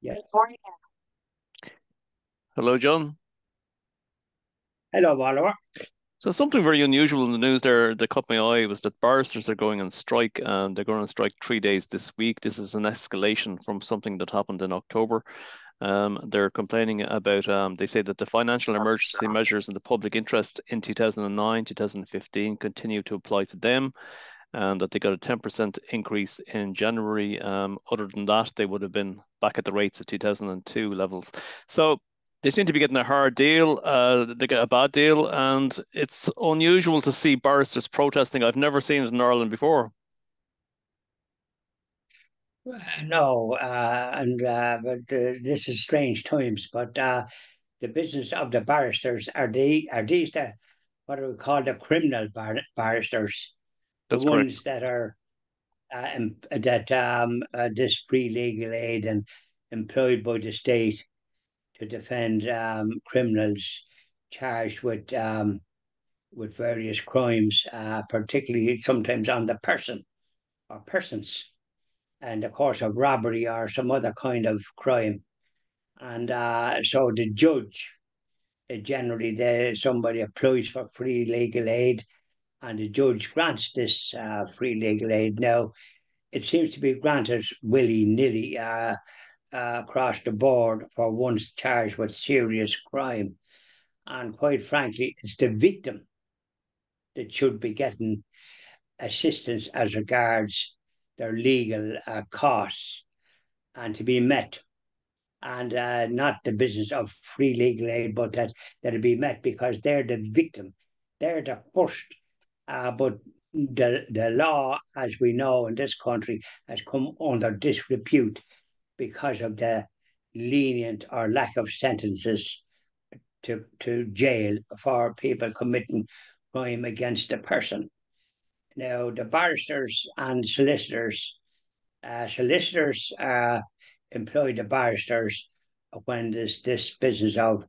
Yeah. Hello, John. Hello, Oliver. So something very unusual in the news there that caught my eye was that barristers are going on strike and they're going on strike 3 days this week. This is an escalation from something that happened in October. They're complaining about, they say that the financial emergency measures in the public interest in 2009, 2015 continue to apply to them, and that they got a 10% increase in January. Other than that, they would have been back at the rates of 2002 levels. So they seem to be getting a hard deal. They get a bad deal, and it's unusual to see barristers protesting. I've never seen it in Ireland before. No, but this is strange times. But the business of the barristers are these the what are we call the criminal barristers, the That's correct. ones that are that this free legal aid and employed by the state to defend criminals charged with various crimes, particularly sometimes on the person or persons, and of course of robbery or some other kind of crime. And so the judge, generally, somebody applies for free legal aid, and the judge grants this free legal aid. Now, it seems to be granted willy nilly across the board for one's charged with serious crime. And quite frankly, it's the victim that should be getting assistance as regards their legal costs and to be met, and not the business of free legal aid, but that it be met because they're the victim, they're the first. But the law, as we know in this country, has come under disrepute because of the lenient or lack of sentences to jail for people committing crime against a person. Now, the barristers and solicitors employ the barristers when this business of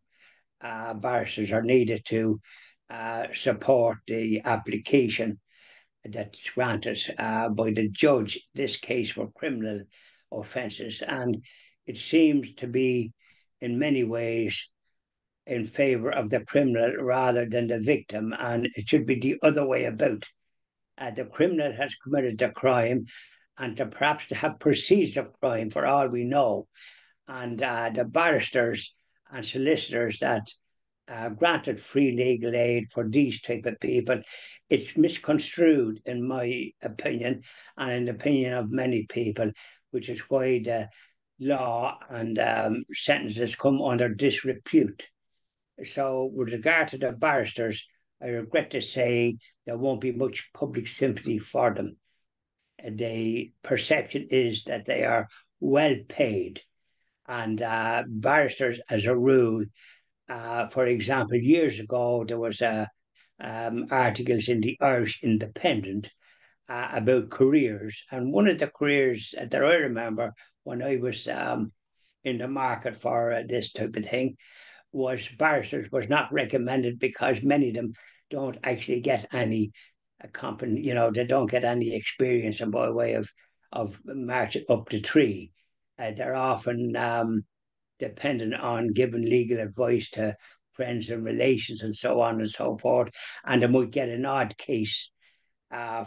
barristers are needed to support the application that's granted by the judge, this case for criminal offences. And it seems to be, in many ways, in favour of the criminal rather than the victim. And it should be the other way about. The criminal has committed the crime and to perhaps to have proceeds of crime for all we know. And the barristers and solicitors that granted free legal aid for these type of people, it's misconstrued in my opinion and in the opinion of many people, which is why the law and sentences come under disrepute. So with regard to the barristers, I regret to say there won't be much public sympathy for them. The perception is that they are well paid, and barristers, as a rule, for example, years ago there was articles in the Irish Independent about careers, and one of the careers that I remember when I was in the market for this type of thing was barristers was not recommended because many of them don't actually get any company, they don't get any experience and by way of marching up the tree. They're often dependent on giving legal advice to friends and relations and so on and so forth. And they might get an odd case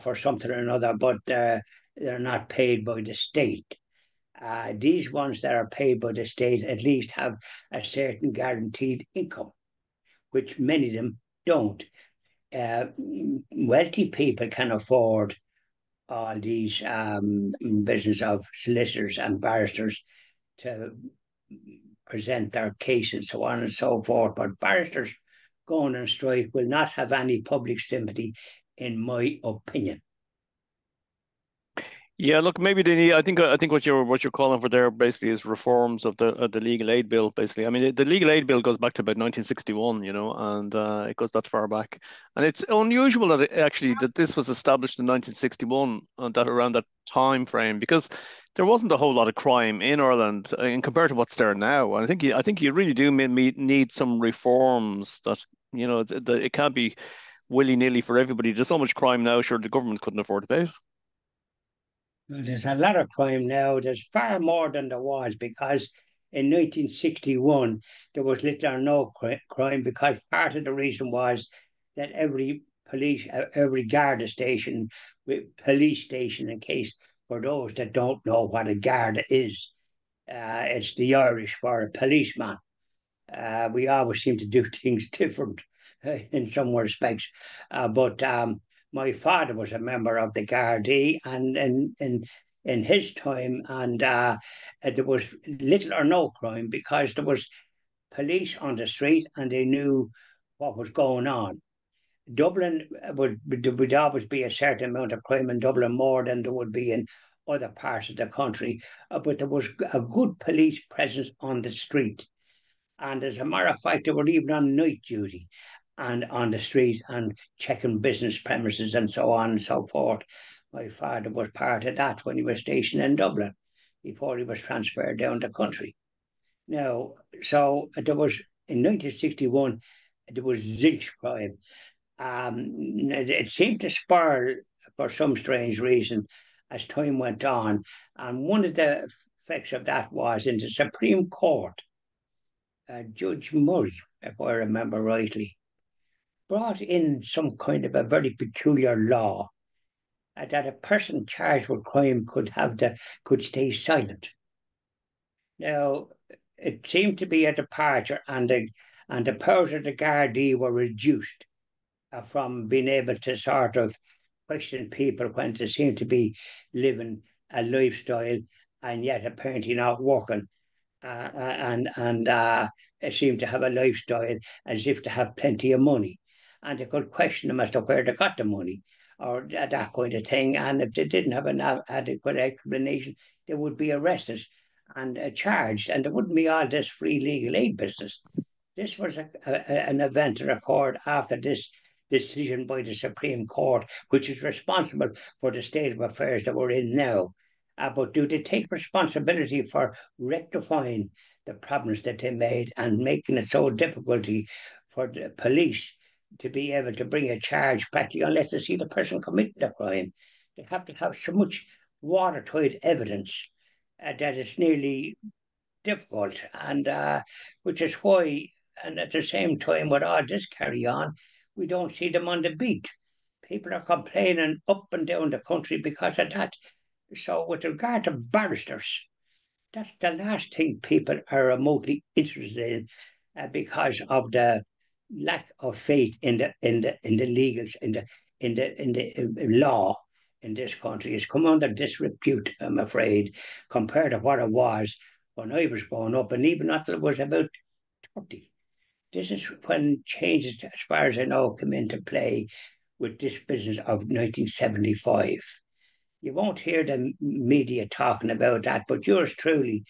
for something or another, but they're not paid by the state. These ones that are paid by the state at least have a certain guaranteed income, which many of them don't. Uh, Wealthy people can afford all these business of solicitors and barristers to present their case and so on and so forth. But barristers going on strike will not have any public sympathy, in my opinion. Yeah, look, maybe they need. I think what you're calling for there basically is reforms of the legal aid bill. Basically, I mean, the legal aid bill goes back to about 1961, and it goes that far back. And it's unusual that actually that this was established in 1961, that around that time frame, because there wasn't a whole lot of crime in Ireland in compared to what's there now. And I think you really do need some reforms that it can't be willy-nilly for everybody. There's so much crime now. Sure, the government couldn't afford to pay it. There's a lot of crime now. There's far more than there was because in 1961 there was little or no crime, because part of the reason was that every Garda station, police station, in case for those that don't know what a Garda is, it's the Irish for a policeman. We always seem to do things different in some respects. But my father was a member of the Gardaí, and in his time, and there was little or no crime because there was police on the street and they knew what was going on. Dublin would always be a certain amount of crime in Dublin, more than there would be in other parts of the country, but there was a good police presence on the street. And as a matter of fact, they were even on night duty and on the street and checking business premises and so on and so forth. My father was part of that when he was stationed in Dublin before he was transferred down the country. Now, so there was in 1961, there was zilch crime. It seemed to spiral for some strange reason as time went on. And one of the effects of that was in the Supreme Court, Judge Murray, if I remember rightly, brought in some kind of a very peculiar law, that a person charged with crime could stay silent. Now, it seemed to be a departure, and the powers of the Gardaí were reduced from being able to sort of question people when they seem to be living a lifestyle and yet apparently not working, and seem to have a lifestyle as if to have plenty of money. And they could question them as to where they got the money or that kind of thing. And if they didn't have an adequate explanation, they would be arrested and charged. And there wouldn't be all this free legal aid business. This was an event that occurred after this decision by the Supreme Court, which is responsible for the state of affairs that we're in now. But do they take responsibility for rectifying the problems that they made and making it so difficult for the police to be able to bring a charge practically unless they see the person committing the crime? They have to have so much watertight evidence that it's nearly difficult, and which is why, and at the same time, with all this carry on, we don't see them on the beat. People are complaining up and down the country because of that. So, with regard to barristers, that's the last thing people are remotely interested in, because of the lack of faith in the legals in the law in this country. It's come under disrepute, I'm afraid, compared to what it was when I was growing up, and even until it was about 30. This is when changes, as far as I know, come into play with this business of 1975. You won't hear the media talking about that, but yours truly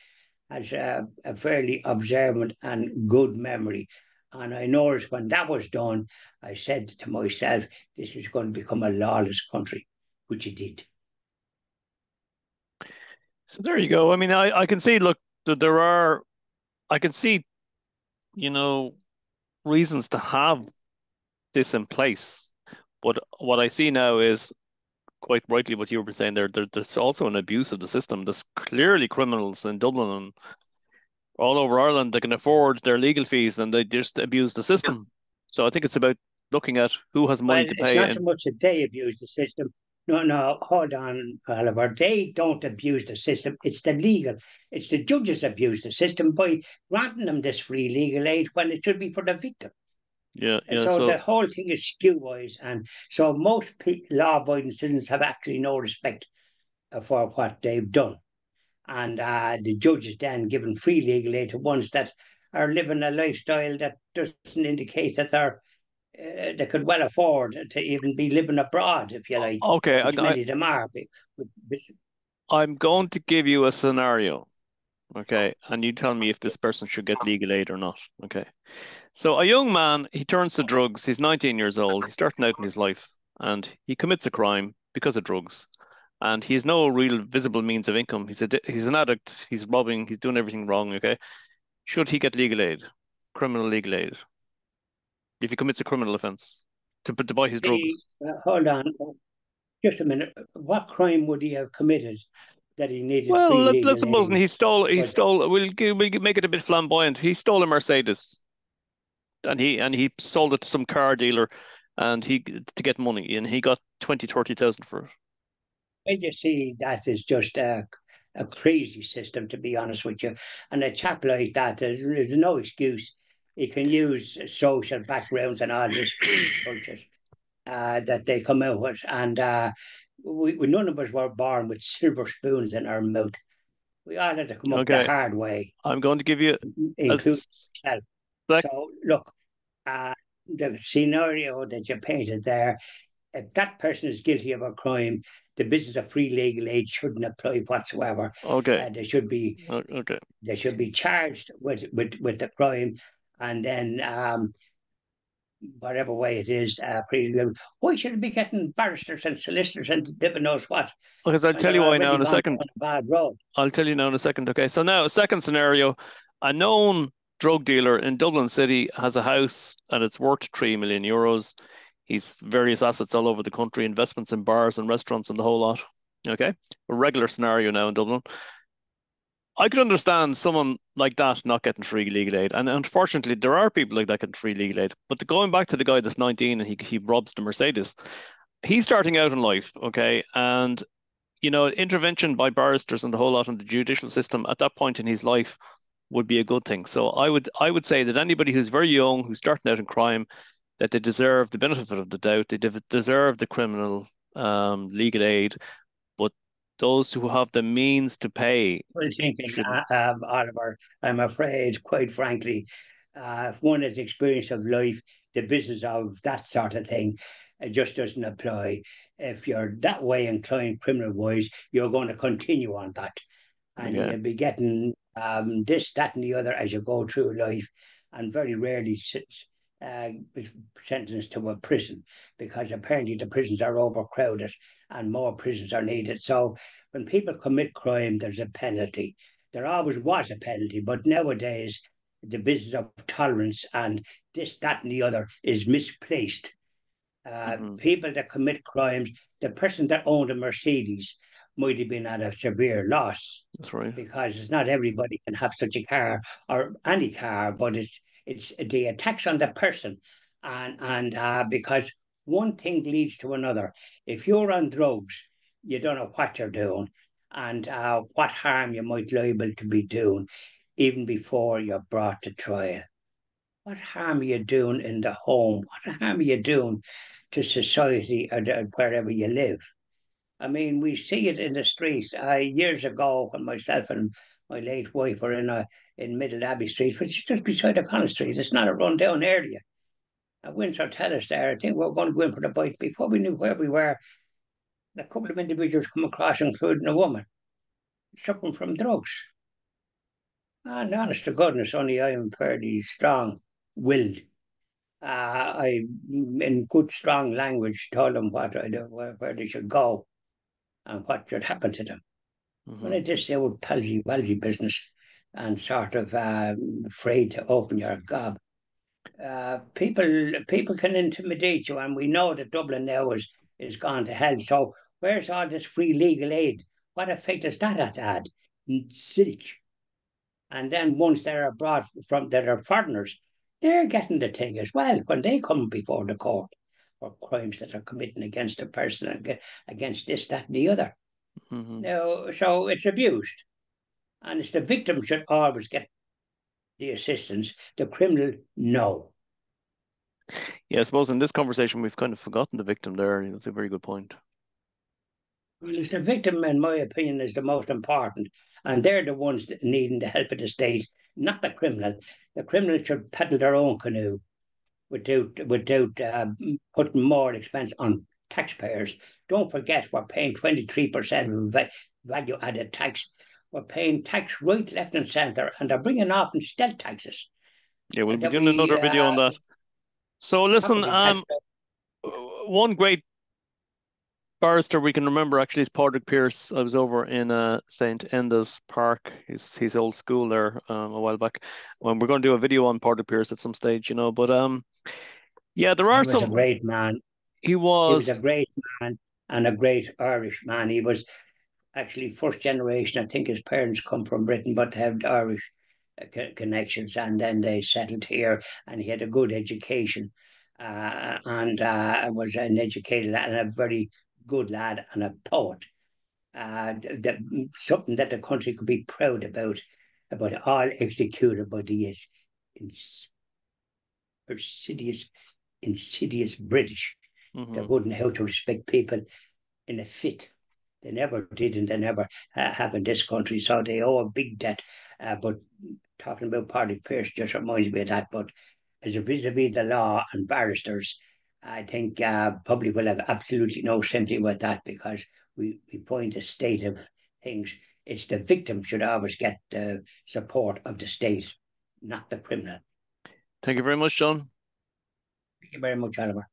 has a fairly observant and good memory. And I noticed when that was done, I said to myself, this is going to become a lawless country, which it did. So there you go. I mean, I can see, look, there are, I can see, you know, reasons to have this in place. But what I see now is quite rightly what you were saying there's also an abuse of the system. There's clearly criminals in Dublin and all over Ireland that can afford their legal fees and they just abuse the system. So I think it's about looking at who has money Well, to it's pay not so and much that they abuse the system. No, no, hold on, Oliver. They don't abuse the system. It's the judges abuse the system by granting them this free legal aid when it should be for the victim. yeah, yeah. So the So whole thing is skew wise, and so most law-abiding citizens have actually no respect for what they've done, and the judges then giving free legal aid to ones that are living a lifestyle that doesn't indicate that they could well afford to even be living abroad, if you like, okay, which I many of them are. I'm going to give you a scenario, okay, and you tell me if this person should get legal aid or not. Okay. So a young man, he turns to drugs. He's 19 years old. He's starting out in his life, and he commits a crime because of drugs. And he has no real visible means of income. He's an addict. He's robbing. He's doing everything wrong. Okay, should he get legal aid, criminal legal aid, if he commits a criminal offence to buy his drugs? Hold on, just a minute. What crime would he have committed? that he needed Well, free let's legal suppose aid. he But stole. We'll make it a bit flamboyant. He stole a Mercedes, and he sold it to some car dealer, and he to get money, and he got 20, 30,000 for it. when you see that is just a crazy system, to be honest with you. And a chap like that, there's no excuse. He can use social backgrounds and all this bullshit that they come out with. And none of us were born with silver spoons in our mouth. We all had to come up the Okay, hard way, I'm going to give you a including myself. sec. So, look, uh, the scenario that you painted there, if that person is guilty of a crime, the business of free legal aid shouldn't apply whatsoever. Okay, Uh, they should be okay. they should be charged with the crime, and then whatever way it is, free legal. Why should it be getting barristers and solicitors and heaven knows what Because I'll when tell they're you why now already in a gone second. down a bad road? I'll tell you now in a second. Okay, so now second scenario, a known drug dealer in Dublin City has a house and it's worth 3 million euros. He's various assets all over the country, investments in bars and restaurants and the whole lot. Okay, a regular scenario now in Dublin. I could understand someone like that not getting free legal aid, and unfortunately, there are people like that getting free legal aid. But going back to the guy that's 19 and he robs the Mercedes, he's starting out in life, okay, and intervention by barristers and the whole lot in the judicial system at that point in his life would be a good thing. So I would say that anybody who's very young, who's starting out in crime, that they deserve the benefit of the doubt. They deserve the criminal legal aid, but those who have the means to pay Well, thinking, shouldn't. Oliver, I'm afraid, quite frankly, if one has experience of life, the business of that sort of thing just doesn't apply. If you're that way inclined criminal wise, you're going to continue on that. And Okay. you'll be getting this, that, and the other as you go through life, and very rarely is sentenced to a prison because apparently the prisons are overcrowded and more prisons are needed. So when people commit crime, there's a penalty. There always was a penalty, but nowadays the business of tolerance and this, that, and the other is misplaced. Hmm. People that commit crimes, the person that owned a Mercedes might have been at a severe loss That's right. because it's not everybody can have such a car or any car, but it's the attacks on the person, and because one thing leads to another. If you're on drugs, you don't know what you're doing and what harm you might liable to be doing even before you're brought to trial. What harm are you doing in the home? What harm are you doing to society or wherever you live? I mean, we see it in the streets. Years ago, when myself and my late wife were in Middle Abbey Street, which is just beside O'Connell Street. It's not a rundown area. At Windsor Terrace there, I think we were going to go in for the bite. Before we knew where we were, a couple of individuals come across, including a woman, suffering from drugs. And honest to goodness, only I am fairly strong-willed. I, in good, strong language, told them what I do, where they should go and what should happen to them. When Hmm. I just say old palsy walsy business and sort of afraid to open your gob, people can intimidate you, and we know that Dublin now is gone to hell. So where's all this free legal aid? What effect does that have? Zilch. And then once they're abroad from that are foreigners, they're getting the thing as well when they come before the court for crimes that are committing against a person against this, that, and the other. Hmm. Now, so it's abused. And it's the victim should always get the assistance, the criminal, no. Yeah, I suppose in this conversation we've kind of forgotten the victim there. That's a very good point. Well, it's the victim, in my opinion, is the most important. And they're the ones that needing the help of the state, not the criminal. The criminal should paddle their own canoe without putting more expense on taxpayers. Don't forget, we're paying 23% value added tax. We're paying tax right, left, and centre, and they're bringing off in stealth taxes Yeah, we'll be that doing we another video on that. So listen, property tax. one great barrister we can remember actually is Padraig Pearse. I was over in St. Enda's Park, his old school there a while back. When we're going to do a video on Padraig Pearse at some stage. But yeah, there He are was a some. great man. He He was a was. great man and a great Irish man. He was actually first generation. I think his parents come from Britain, but have Irish connections, and then they settled here. And he had a good education, and was an educated and a very good lad and a poet. That something that the country could be proud about all executed by the insidious, insidious British Hmm. that wouldn't know how to respect people in a fit. They never did, and they never have in this country. So they owe a big debt. But talking about Paddy Pierce just reminds me of that. But as a vis-a-vis the law and barristers, I think public will have absolutely no sympathy with that, because we find the state of things. It's the victim should always get the support of the state, not the criminal. Thank you very much, John. Thank you very much, Oliver.